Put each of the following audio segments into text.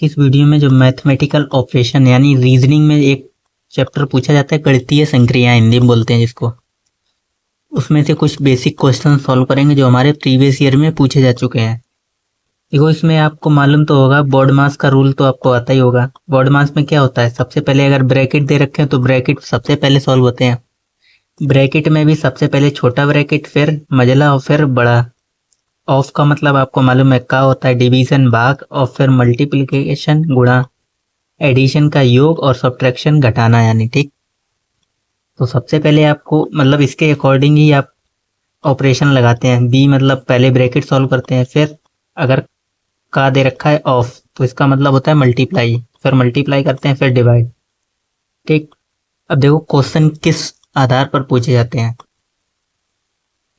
की इस वीडियो में जो मैथमेटिकल ऑपरेशन यानी रीजनिंग में एक चैप्टर पूछा जाता है, गणितीय संक्रियाएं हिंदी में बोलते हैं जिसको, उसमें से कुछ बेसिक क्वेश्चन सॉल्व करेंगे जो हमारे प्रीवियस ईयर में पूछे जा चुके हैं। देखो, इसमें आपको मालूम तो होगा, बॉड मास का रूल तो आपको आता ही होगा। बॉड मास में क्या होता है, सबसे पहले अगर ब्रैकेट दे रखे हैं तो ब्रैकेट सबसे पहले सॉल्व होते हैं। ब्रैकेट में भी सबसे पहले छोटा ब्रैकेट, फिर मझला और फिर बड़ा। ऑफ का मतलब आपको मालूम है, का होता है डिवीजन भाग, और फिर मल्टीप्लिकेशन गुणा, एडिशन का योग, और सब्ट्रैक्शन घटाना यानी, ठीक। तो सबसे पहले आपको मतलब इसके अकॉर्डिंग ही आप ऑपरेशन लगाते हैं। बी मतलब पहले ब्रैकेट सॉल्व करते हैं, फिर अगर का दे रखा है ऑफ तो इसका मतलब होता है मल्टीप्लाई, फिर मल्टीप्लाई करते हैं, फिर डिवाइड, ठीक। अब देखो क्वेश्चन किस आधार पर पूछे जाते हैं।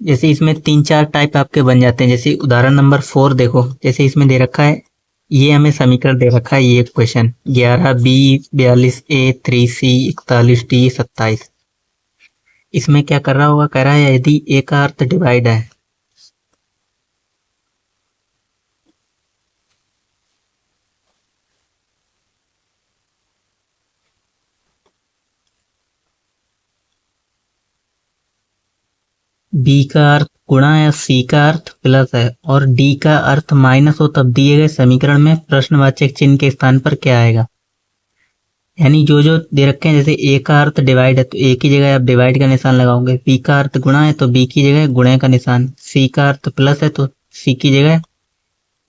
जैसे इसमें 3-4 टाइप आपके बन जाते हैं। जैसे उदाहरण नंबर 4 देखो, जैसे इसमें दे रखा है, ये हमें समीकरण दे रखा है, ये question 11b 42a 3c 41d 27। इसमें क्या कर रहा होगा, कह रहा है यदि ए का अर्थ डिवाइड है, बी का अर्थ गुणा या सी का अर्थ प्लस है, और डी का अर्थ माइनस हो, तब दिए गए समीकरण में प्रश्नवाचक चिन्ह के स्थान पर क्या आएगा। यानी जो जो दे रखे हैं, जैसे ए का अर्थ डिवाइड है तो ए की जगह आप डिवाइड का निशान लगाओगे, बी का अर्थ गुणा है तो बी की जगह गुणे का निशान, सी का अर्थ प्लस है तो सी की जगह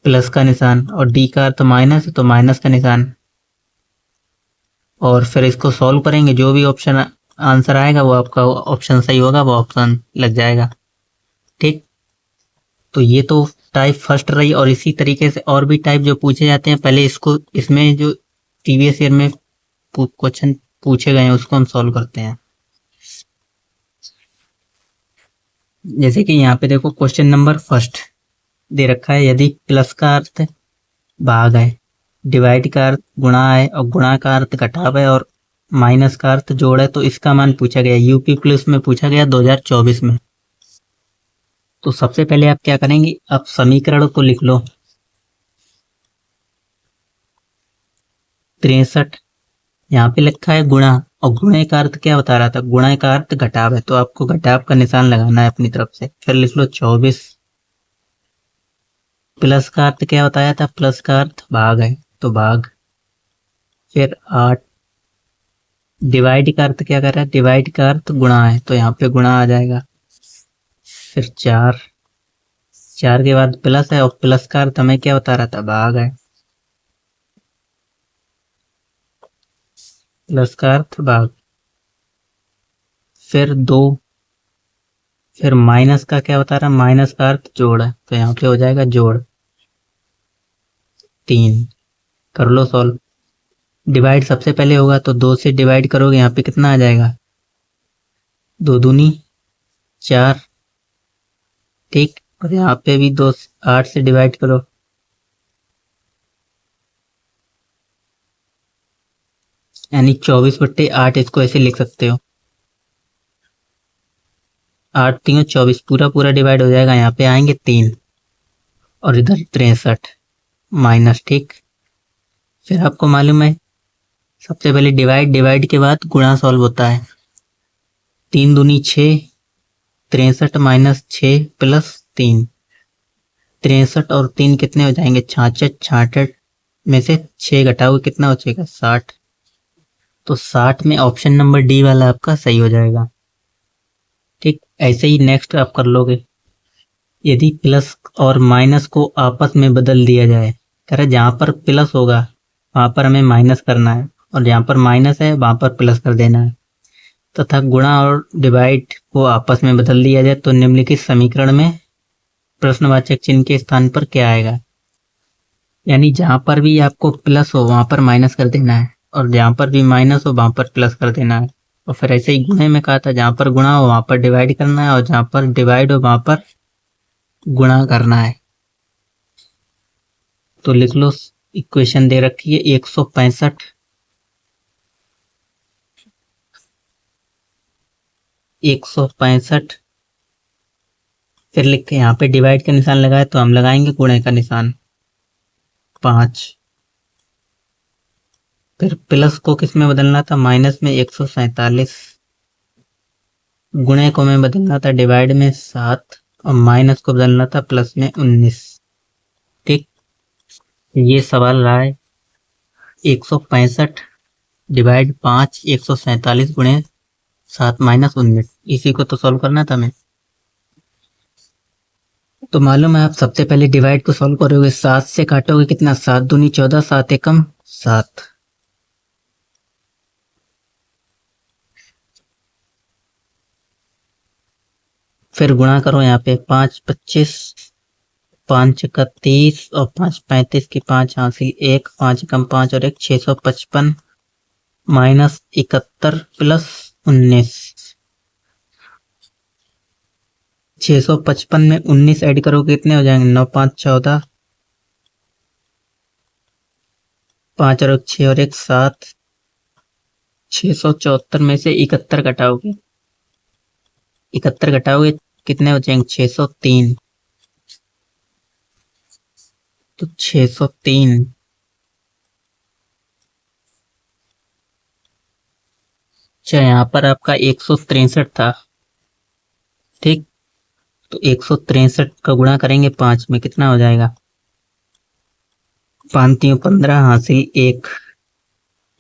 प्लस का निशान, और डी का अर्थ माइनस है तो माइनस का निशान। और फिर इसको सॉल्व करेंगे, जो भी ऑप्शन आंसर आएगा वो आपका ऑप्शन सही होगा, वो ऑप्शन लग जाएगा, ठीक। तो ये तो टाइप फर्स्ट रही, और इसी तरीके से और भी टाइप जो पूछे जाते हैं, पहले इसको, इसमें जो प्रीवियस ईयर में क्वेश्चन पूछे गए हैं उसको हम सॉल्व करते हैं। जैसे कि यहाँ पे देखो क्वेश्चन नंबर फर्स्ट दे रखा है, यदि प्लस का अर्थ भाग है, डिवाइड का अर्थ गुणा है, और गुणा का अर्थ घटाव है, और माइनस का अर्थ जोड़ है, तो इसका मान पूछा गया यूपी प्लस में पूछा गया 2024 में। तो सबसे पहले आप क्या करेंगे, आप समीकरण को लिख लो। 63 यहाँ पे लिखा है गुणा, और गुणे का अर्थ क्या बता रहा था, गुणे का अर्थ घटाव है, तो आपको घटाव का निशान लगाना है अपनी तरफ से। फिर लिख लो 24। प्लस का अर्थ क्या बताया था, प्लस का अर्थ भाग है तो भाग। फिर 8। डिवाइड का अर्थ क्या कर रहा है, डिवाइड का अर्थ गुणा है तो यहाँ पे गुणा आ जाएगा। फिर 4। 4 के बाद प्लस है, और प्लस का अर्थ हमें क्या बता रहा था, भाग है, प्लस का अर्थ भाग। फिर 2। फिर माइनस का क्या बता रहा है, माइनस का अर्थ जोड़ है तो यहाँ पे हो जाएगा जोड़। 3। कर लो सॉल्व। डिवाइड सबसे पहले होगा तो 2 से डिवाइड करोगे, यहाँ पे कितना आ जाएगा, 2 दूनी 4, ठीक। और यहाँ पे भी 2 8 से डिवाइड करो, यानी 24/8। इसको ऐसे लिख सकते हो, 8 3 24, पूरा पूरा डिवाइड हो जाएगा, यहाँ पे आएंगे 3, और इधर 63 माइनस, ठीक। फिर आपको मालूम है, सबसे पहले डिवाइड, डिवाइड के बाद गुणा सॉल्व होता है। 3 दूनी 6, 63 माइनस 6 प्लस 3। 63 और 3 कितने हो जाएंगे, 66। 66 में से 6 घटाओगे कितना बचेगा, 60। तो 60 में ऑप्शन नंबर डी वाला आपका सही हो जाएगा, ठीक। ऐसे ही नेक्स्ट आप कर लोगे। यदि प्लस और माइनस को आपस में बदल दिया जाए, कह रहा है जहाँ पर प्लस होगा वहाँ पर हमें माइनस करना है, और जहाँ पर माइनस है वहाँ पर प्लस कर देना है, तथा गुणा और डिवाइड को आपस में बदल दिया जाए तो निम्नलिखित समीकरण में प्रश्नवाचक चिन्ह के स्थान पर क्या आएगा। यानी जहाँ पर भी आपको प्लस हो वहाँ पर माइनस कर देना है, और जहाँ पर भी माइनस हो वहाँ पर प्लस कर देना है। और फिर ऐसे ही गुणे में कहा था, जहाँ पर गुणा हो वहाँ पर डिवाइड करना है, और जहाँ पर डिवाइड हो वहाँ पर गुणा करना है। तो लिख लो, इक्वेशन दे रखी है 165, 165। फिर लिख के यहाँ पे डिवाइड का निशान लगाए तो हम लगाएंगे गुणे का निशान, 5। फिर प्लस को किस में बदलना था, माइनस में 147, गुणे को में बदलना था डिवाइड में 7, और माइनस को बदलना था प्लस में 19। ठीक, ये सवाल रहा है 165 डिवाइड 5, 147 गुणे 7 माइनस 19, इसी को तो सॉल्व करना था हमें। तो मालूम है, आप सबसे पहले डिवाइड को सॉल्व करोगे, 7 से काटोगे कितना, 7 दूनी 14, 7 एकम 7। फिर गुणा करो यहाँ पे, 5 25, 5 का 30 और 5 35 की 5 हासिल 1, 5 कम 5 और 1 655 माइनस 71 प्लस 19। 655 में 19 ऐड करोगे कितने हो जाएंगे, 9 5 14, 5 और 6 और 1 7, 674 में से 71 घटाओगे, 71 घटाओगे कितने हो जाएंगे, 603। तो 603 अच्छा, यहाँ पर आपका 163 था। ठीक, तो 163 का गुणा करेंगे 5 में, कितना हो जाएगा, 5 3 15 हासिल 1,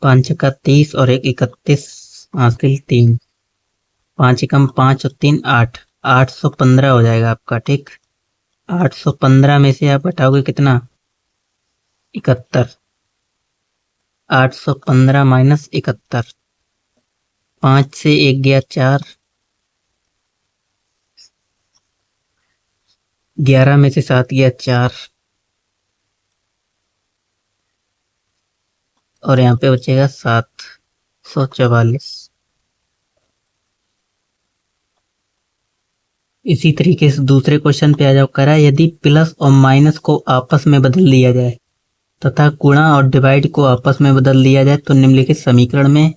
5 का 30 और 1 31 हासिल 3, 5 कम 5 और 3 8, 815 हो जाएगा आपका। ठीक, 815 में से आप घटाओगे कितना, 71, 815 माइनस 71, 5 से 1 गया 4, 11 में से 7 गया 4, और यहाँ पे बचेगा 744। इसी तरीके से दूसरे क्वेश्चन पे आ जाओ, करा यदि प्लस और माइनस को आपस में बदल दिया जाए तथा गुणा और डिवाइड को आपस में बदल दिया जाए तो निम्नलिखित समीकरण में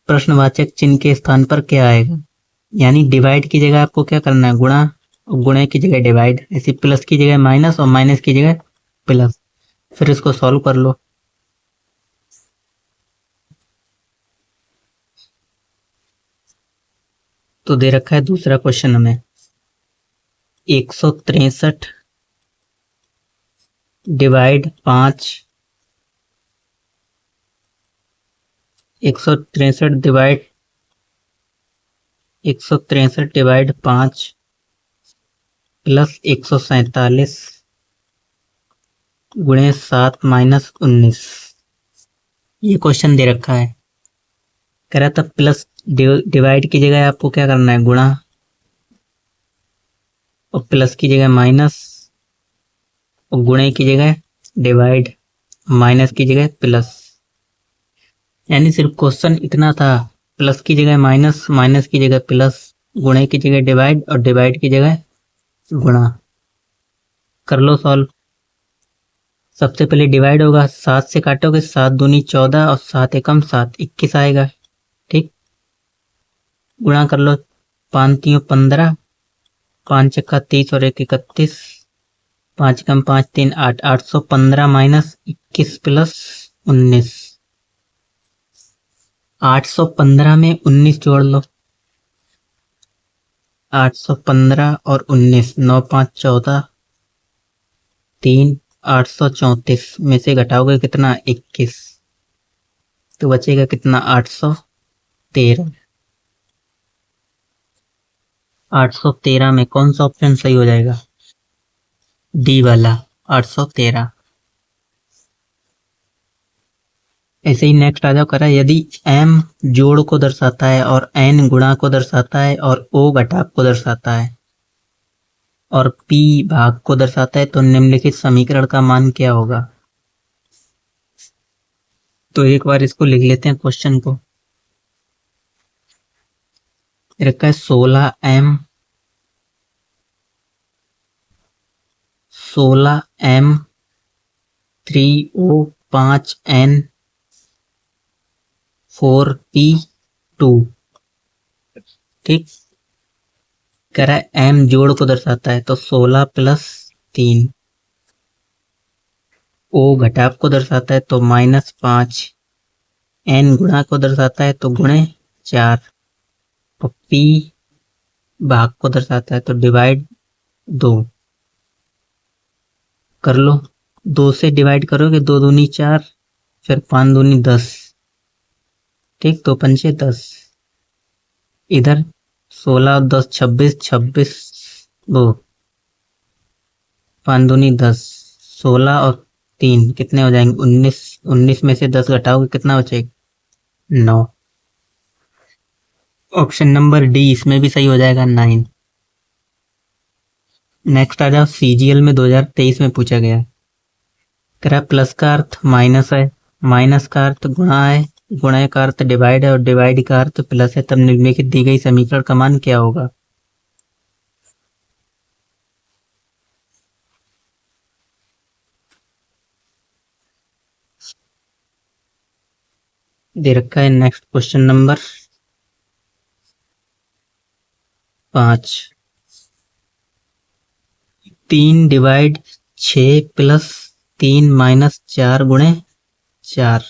प्रश्नवाचक चिन्ह के स्थान पर क्या आएगा। यानी डिवाइड की जगह आपको क्या करना है, गुणा, और गुणे की जगह डिवाइड, ऐसे प्लस की जगह माइनस और माइनस की जगह प्लस। फिर इसको सॉल्व कर लो। तो दे रखा है दूसरा क्वेश्चन हमें, 163 डिवाइड 5, 163 डिवाइड 5 प्लस 147 गुणे 7 माइनस 19। ये क्वेश्चन दे रखा है, कह रहा था प्लस डिवाइड की जगह आपको क्या करना है, गुणा, और प्लस की जगह माइनस, और गुणे की जगह डिवाइड, माइनस की जगह प्लस। यानी सिर्फ क्वेश्चन इतना था, प्लस की जगह माइनस, माइनस की जगह प्लस, गुणे की जगह डिवाइड और डिवाइड की जगह गुणा। कर लो सॉल्व। सबसे पहले डिवाइड होगा, 7 से काटोगे, 7 दूनी 14 और 7 एकम 7 21 आएगा। ठीक, गुणा कर लो, 5 3 15, 5 का 30 और 1 31, 5 कम 5 3 8, 815 माइनस 21 प्लस 19। 815 में 19 जोड़ लो, 815 और 19, 9 5 14, 3, 834 में से घटाओगे कितना, 21, तो बचेगा कितना, 813। 813 में कौन सा ऑप्शन सही हो जाएगा, डी वाला, 813। ऐसे ही नेक्स्ट आ जाओ, करा यदि m जोड़ को दर्शाता है और n गुणा को दर्शाता है और o घटाव को दर्शाता है और p भाग को दर्शाता है तो निम्नलिखित समीकरण का मान क्या होगा। तो एक बार इसको लिख लेते हैं क्वेश्चन को। रखा है 16m 3o 5n 4p2। ठीक, कह रहा है m जोड़ को दर्शाता है तो 16 प्लस 3, o घटाव को दर्शाता है तो -5 n गुणा को दर्शाता है तो गुणे 4, और p भाग को दर्शाता है तो डिवाइड 2 कर लो। 2 से डिवाइड करोगे, 2 दूनी 4, फिर 5 दूनी 10, ठीक, 2 पंचे 10, इधर 16 और 10 26, 26 वो 5 दूनी 10, 16 और 3 कितने हो जाएंगे 19, 19 में से 10 घटाओगे कितना बचेगा 9। ऑप्शन नंबर डी इसमें भी सही हो जाएगा 9। नेक्स्ट आ जाओ, सीजीएल में 2023 में पूछा गया है। कह रहा है प्लस का अर्थ माइनस है, माइनस का अर्थ गुणा है, गुणा का अर्थ डिवाइड है, और डिवाइड का अर्थ प्लस है, तब निम्नलिखित दी गई समीकरण का मान क्या होगा। दे रखा है next question number 5, 3 divide 6 plus 3 minus 4 गुणे 4,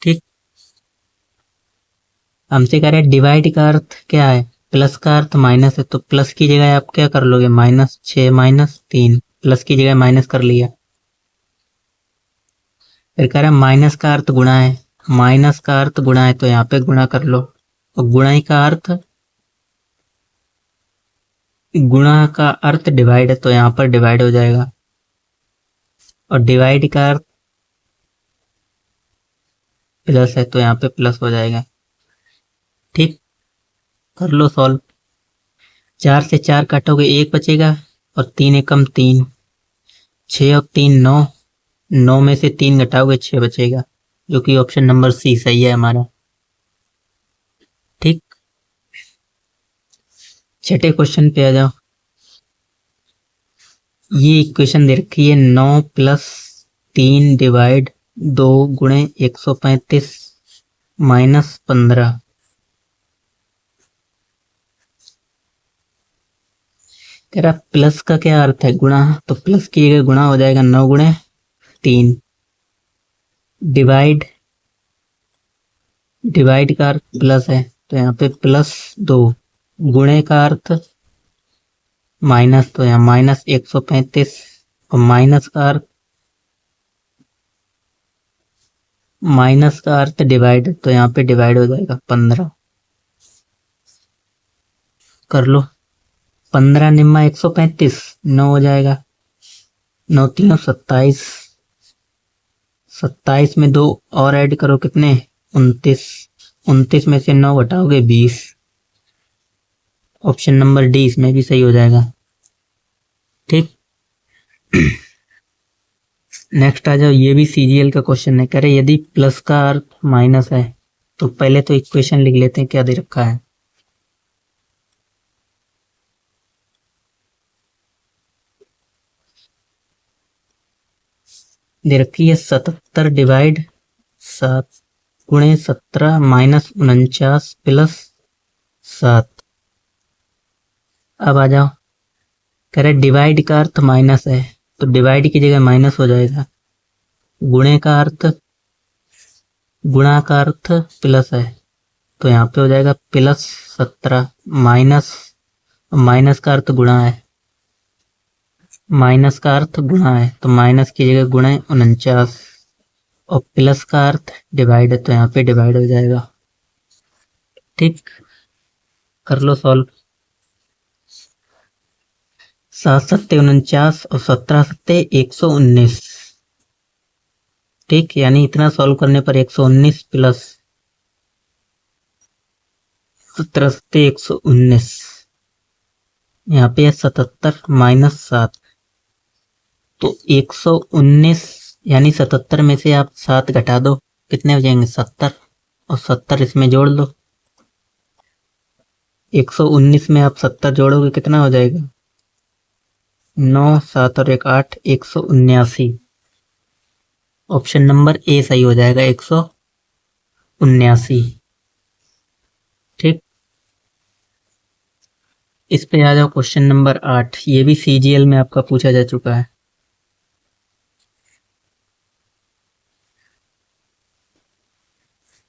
ठीक। हमसे कह रहे हैं डिवाइड का अर्थ क्या है, प्लस का अर्थ माइनस है, तो प्लस की जगह आप क्या कर लोगे, माइनस 6 माइनस 3, प्लस की जगह माइनस कर लिया। फिर कह रहा है माइनस का अर्थ गुणा है, माइनस का अर्थ गुणा है तो यहाँ पे गुणा कर लो, और गुणा का अर्थ डिवाइड है तो यहाँ पर डिवाइड हो जाएगा, और डिवाइड का अर्थ प्लस है तो यहाँ पे प्लस हो जाएगा, ठीक। कर लो सॉल्व। 4 से 4 काटोगे 1 बचेगा, और 3 एकम 3, 6 और 3 9, 9 में से 3 घटाओगे 6 बचेगा, जो कि ऑप्शन नंबर सी सही है हमारा, ठीक। छठे क्वेश्चन पे आ जाओ। ये इक्वेशन दे रखी है 9 प्लस 3 डिवाइड 2 गुणे 135 माइनस 15। कह रहा प्लस का क्या अर्थ है, गुणा, तो प्लस की जगह गुणा हो जाएगा, 9 गुणे 3, डिवाइड का अर्थ प्लस है तो यहाँ पे प्लस 2, गुणे का अर्थ माइनस, तो यहाँ माइनस 135, और माइनस का अर्थ डिवाइड, तो यहाँ पे डिवाइड हो जाएगा 15। कर लो, 15 निम्मा 135, 9 हो जाएगा, 9 3 27, 27 में 2 और ऐड करो कितने 29, 29 में से 9 घटाओगे 20। ऑप्शन नंबर डी इसमें भी सही हो जाएगा, ठीक। नेक्स्ट आ जाओ, ये भी सीजीएल का क्वेश्चन है। कह रहे यदि प्लस का अर्थ माइनस है, तो पहले तो इक्वेशन लिख लेते हैं क्या दे रखा है। दे रखी है 77 डिवाइड 7 गुणे 17 माइनस 49 प्लस 7। अब आ जाओ, कह रहे डिवाइड का अर्थ माइनस है, तो डिवाइड की जगह माइनस हो जाएगा, गुणे का अर्थ प्लस है, तो यहाँ पे हो जाएगा प्लस 17, माइनस का अर्थ गुणा है, तो माइनस की जगह गुणे 49, और प्लस का अर्थ डिवाइड है तो यहाँ पे डिवाइड हो जाएगा, ठीक। कर लो सॉल्व। 7 सत्ते 49 और 17 सत्ते 119, ठीक। यानी इतना सॉल्व करने पर 119 प्लस 17 सत्ते 119, यहाँ पे है 77 माइनस 7, तो 119, यानी 77 में से आप 7 घटा दो, कितने हो जाएंगे 70, और 70 इसमें जोड़ दो। 119 में आप 70 जोड़ोगे कितना हो जाएगा 9 7 और 1 8, 179। ऑप्शन नंबर ए सही हो जाएगा 179, ठीक। इस पे आ जाओ क्वेश्चन नंबर 8, ये भी सीजीएल में आपका पूछा जा चुका है।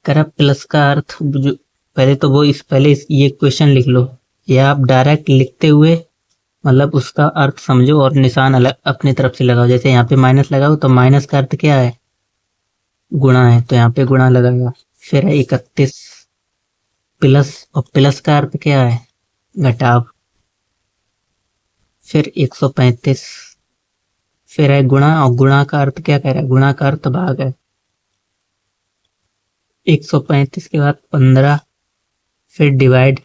कह रहा प्लस का अर्थ जो पहले तो वो ये क्वेश्चन लिख लो, या आप डायरेक्ट लिखते हुए मतलब उसका अर्थ समझो और निशान अलग अपनी तरफ से लगाओ। जैसे यहाँ पे माइनस लगाओ तो माइनस का अर्थ क्या है, गुणा है, तो यहाँ पे गुणा लगाएगा। फिर है 31 प्लस, और प्लस का अर्थ क्या है, घटाव। फिर 135, फिर है गुणा, और गुणा का अर्थ क्या कह रहा है, गुणा का अर्थ भाग है। 135 के बाद 15, फिर डिवाइड,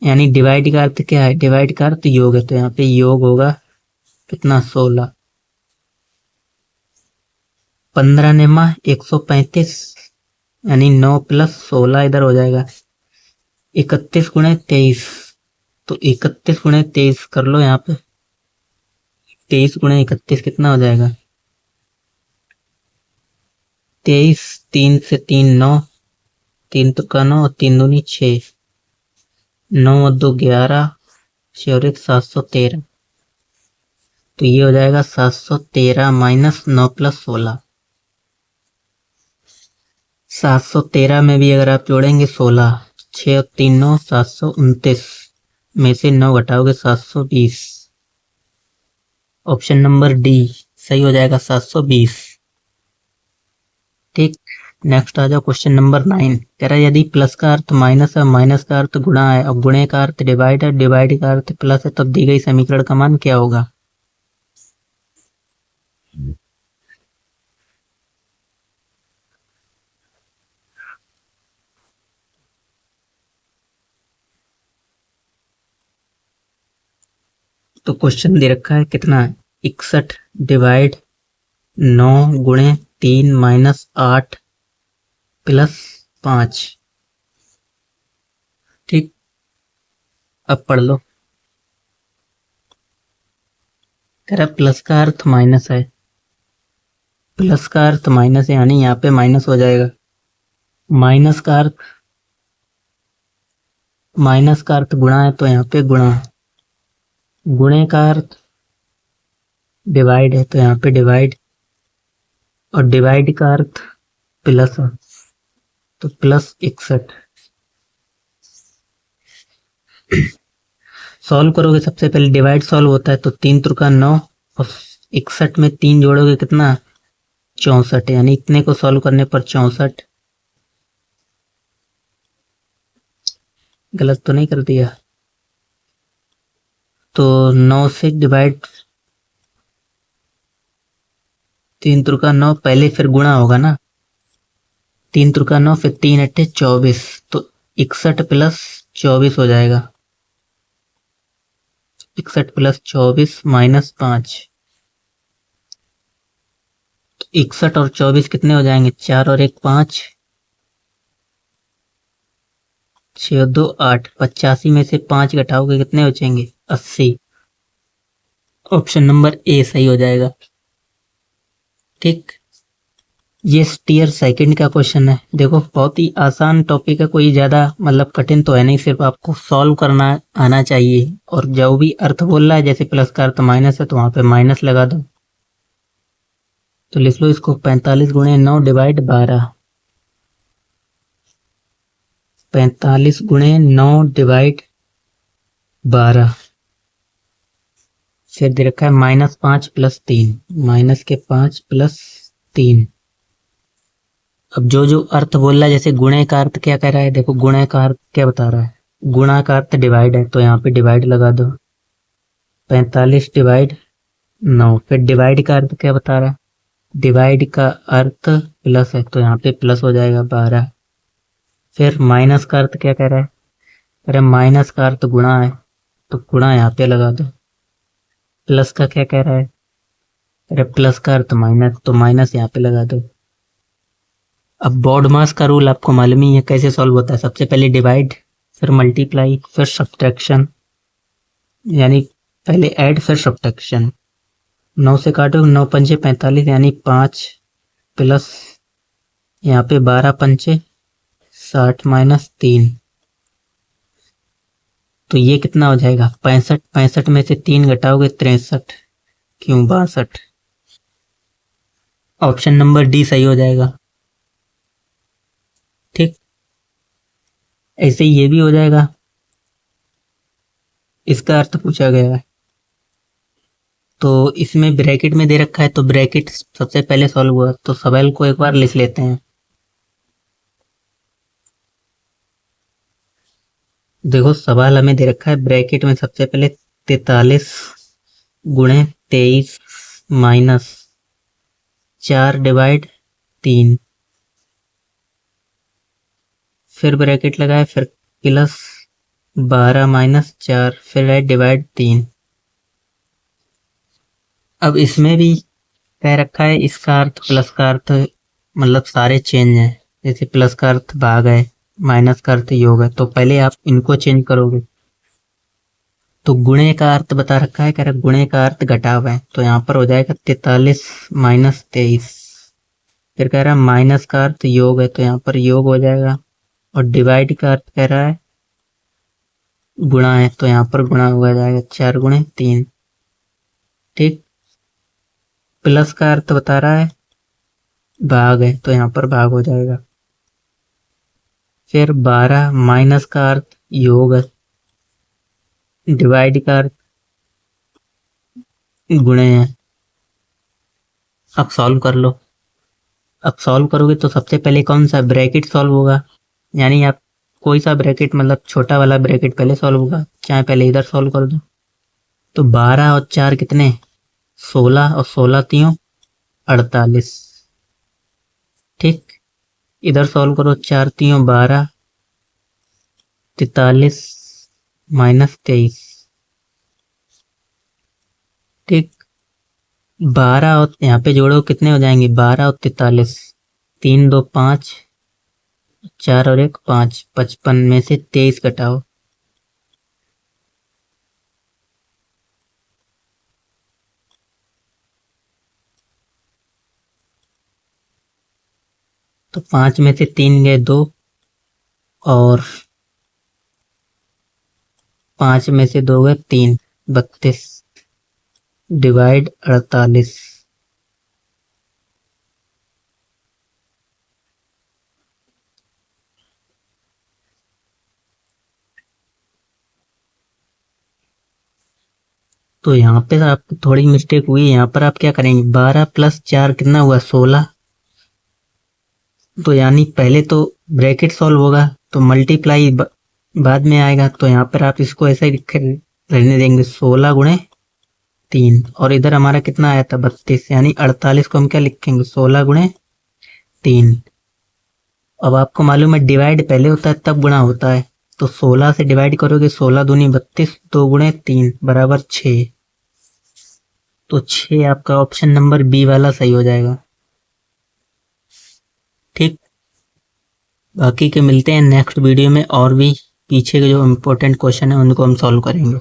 यानी डिवाइड का अर्थ क्या है, डिवाइड का अर्थ योग है, तो यहाँ पे योग होगा कितना, 16। 15 नेमा 135, यानी 9 प्लस 16 इधर हो जाएगा। 31 गुणे 23, तो 31 गुणे 23 कर लो यहाँ पे। 23 गुणे 31 कितना हो जाएगा, 23, 3 से 3 9, 3 तो का 9, 3 दूनी 6, 9 और 2 11, 6 और 1 713। तो ये हो जाएगा 713 माइनस 9 प्लस 16। 713 में भी अगर आप जोड़ेंगे 16, 6 और 3 9, 729 में से 9 घटाओगे 720। ऑप्शन नंबर डी सही हो जाएगा, 720। ठीक, नेक्स्ट आ जाओ क्वेश्चन नंबर 9। कह रहा है यदि प्लस का अर्थ माइनस है, माइनस का अर्थ गुणा है, और गुणे का अर्थ डिवाइड है, डिवाइड का अर्थ प्लस है, तब दी गई समीकरण का मान क्या होगा। तो क्वेश्चन दे रखा है कितना है, 61 डिवाइड 9 गुणे 3 माइनस 8 प्लस 5। ठीक, अब पढ़ लो। कह रहा प्लस का अर्थ माइनस है, प्लस का अर्थ माइनस है, यानी यहाँ पे माइनस हो जाएगा। माइनस का अर्थ, माइनस का अर्थ गुणा है, तो यहाँ पे गुणा। गुणे का अर्थ डिवाइड है, तो यहाँ पे डिवाइड, और डिवाइड का अर्थ प्लस है, तो प्लस 61। सॉल्व करोगे, सबसे पहले डिवाइड सॉल्व होता है, तो 3 त्रिका 9, और 61 में 3 जोड़ोगे कितना, 64, यानी इतने को सॉल्व करने पर 64। गलत तो नहीं कर दिया। तो 9 से डिवाइड, 3 त्रिका 9 पहले, फिर गुणा होगा ना, 3 त्रिका 9, फिर 3 अट्ठे 24, तो 61 प्लस 24 हो जाएगा। 61 प्लस 24 माइनस 5, तो 61 और 24 कितने हो जाएंगे, 4 और 1 5, 6 और 2 8, 85 में से 5 घटाओगे कितने बचेंगे, 80। ऑप्शन नंबर ए सही हो जाएगा। ठीक, ये टियर सेकंड का क्वेश्चन है। देखो बहुत ही आसान टॉपिक है, कोई ज्यादा मतलब कठिन तो है नहीं, सिर्फ आपको सॉल्व करना आना चाहिए। और जो भी अर्थ बोल रहा है, जैसे प्लस का अर्थ माइनस है, तो वहां पे माइनस लगा दो। तो लिख लो इसको, 45 गुणे 9 डिवाइड 12, 45 गुणे 9 डिवाइड 12। फिर दे रखा है माइनस 5 प्लस 3, माइनस के 5 प्लस 3। अब जो जो अर्थ बोल रहा है, जैसे गुणे का अर्थ क्या कह रहा है, देखो गुणे का अर्थ क्या बता रहा है, गुणा का अर्थ डिवाइड है, तो यहाँ पे डिवाइड लगा दो, 45 डिवाइड 9। फिर डिवाइड का अर्थ क्या बता रहा है, डिवाइड का अर्थ प्लस है, तो यहाँ पे प्लस हो जाएगा 12। फिर माइनस का अर्थ क्या कह रहा है, अरे माइनस का अर्थ गुणा है, तो गुणा यहाँ पे लगा दो। प्लस का क्या कह रहा है, अरे प्लस का अर्थ माइनस, तो माइनस यहाँ पे लगा दो। अब बॉड मास का रूल आपको मालूम ही है कैसे सॉल्व होता है। सबसे पहले डिवाइड, फिर मल्टीप्लाई, फिर सब्ट्रैक्शन, यानी पहले ऐड फिर सब्ट्रैक्शन। 9 से काटो, 9 पंचे 45, यानी 5 प्लस यहाँ पे 12 पंचे 60 माइनस 3, तो ये कितना हो जाएगा 65। 65 में से 3 घटाओगे 63, क्यों 62। ऑप्शन नंबर डी सही हो जाएगा। ऐसे ही ये भी हो जाएगा, इसका अर्थ पूछा गया है। तो इसमें ब्रैकेट में दे रखा है तो ब्रैकेट सबसे पहले सॉल्व हुआ, तो सवाल को एक बार लिख लेते हैं। देखो सवाल हमें दे रखा है ब्रैकेट में सबसे पहले 43 गुणे 23 माइनस 4 डिवाइड 3, फिर ब्रैकेट लगाए, फिर प्लस 12 माइनस 4, फिर है डिवाइड 3। अब इसमें भी कह रखा है इसका अर्थ प्लस का अर्थ मतलब सारे चेंज हैं, जैसे प्लस का अर्थ भाग है, माइनस का अर्थ योग है, तो पहले आप इनको चेंज करोगे। तो गुणे का अर्थ बता रखा है, कह रहा गुणे का अर्थ घटाव है, तो यहाँ पर हो जाएगा 43 माइनस 23। फिर कह रहा है माइनस का अर्थ योग है, तो यहाँ पर योग हो जाएगा। और डिवाइड का अर्थ कह रहा है गुणा है, तो यहाँ पर गुणा हुआ जाएगा 4 गुणे 3। ठीक। प्लस का अर्थ बता रहा है भाग है, तो यहाँ पर भाग हो जाएगा। फिर 12 माइनस का अर्थ योग है, डिवाइड का अर्थ गुणे है। अब सॉल्व कर लो। अब सॉल्व करोगे तो सबसे पहले कौन सा ब्रैकेट सॉल्व होगा, यानी आप कोई सा ब्रैकेट मतलब छोटा वाला ब्रैकेट पहले सॉल्व होगा, चाहे पहले इधर सॉल्व कर दो। तो 12 और 4 कितने 16, और 16 तीयों 48। ठीक। इधर सॉल्व करो, 4 तीयों 12, 43 माइनस 23। ठीक। 12 और यहाँ पे जोड़ो कितने हो जाएंगे 12 और 43, 3 2 5, 4 और 1 5, 55 में से 23 घटाओ। तो 5 में से 3 गए 2, और 5 में से 2 गए 3, 32 डिवाइड 48। तो यहाँ पे आपको थोड़ी मिस्टेक हुई, यहाँ पर आप क्या करेंगे 12 प्लस 4 कितना हुआ 16। तो यानी पहले तो ब्रैकेट सॉल्व होगा, तो मल्टीप्लाई बाद में आएगा, तो यहाँ पर आप इसको ऐसा ही रहने देंगे 16 गुणे 3, और इधर हमारा कितना आया था 32, यानी 48 को हम क्या लिखेंगे 16 गुणे 3। अब आपको मालूम है डिवाइड पहले होता है तब गुणा होता है, तो 16 से डिवाइड करोगे 16 दूनी 32, 2 गुणे 3 बराबर 6। तो 6 आपका ऑप्शन नंबर बी वाला सही हो जाएगा। ठीक। बाकी के मिलते हैं नेक्स्ट वीडियो में, और भी पीछे के जो इम्पोर्टेंट क्वेश्चन है उनको हम सॉल्व करेंगे।